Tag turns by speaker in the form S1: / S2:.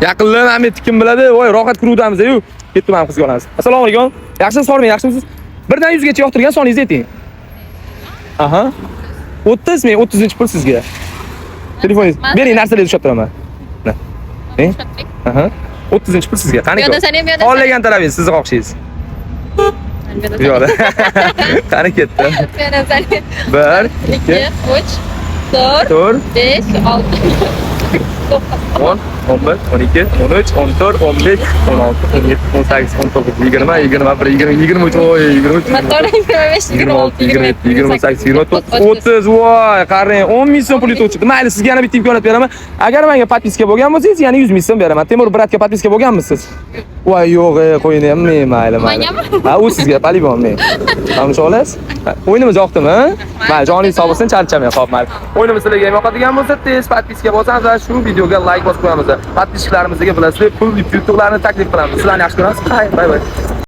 S1: Yaqinlar Ahmet kim biladi? Voy, rohat kurudamiz-ku. Ketdim ham qizga olamiz. Assalomu alaykum. Yaxshimisiz, sormang, yaxshimisiz? Birdan 100 gacha yoqtirgan soningizni ayting. Aha. 30 men 30-pul sizga. Telefoningiz. Bering, narsalarni ushlab turaman. Ne? Aha. 30-pul sizga. Qani ko'p. Xohlagan tarafingiz, sizni xohishingiz. Yo'q. Qani ketdi. 1 2
S2: 3 4
S1: 4
S2: 5 6
S1: 10 11 12 13 14 15 16 17 18 19 20 21 20 23 oy 23 26 27 28 29 30 voy qarang 10 ming so'm pul yutib mayli sizga yana bitta imkoniyat beraman agar menga podpiska bo'lgan bo'lsangiz yana 100 ming so'm beraman Temur bratga podpiska bo'lganmisiz voy yo'q qo'yini ham men mayli ha u sizga polibon men tanishib olasiz o'yinimiz yoqdimi mayli joningiz sog' bo'lsin charchamang xo'p mayli o'yinimiz sizlarga ham yoqadigan bo'lsa tez podpiska bo'lsangiz va shu videoga like bosib qo'yamiz podpiskalarimizga bilasizlar pul yutuqlarni taklif qilamiz sizlarni yaxshi ko'ramiz bay bay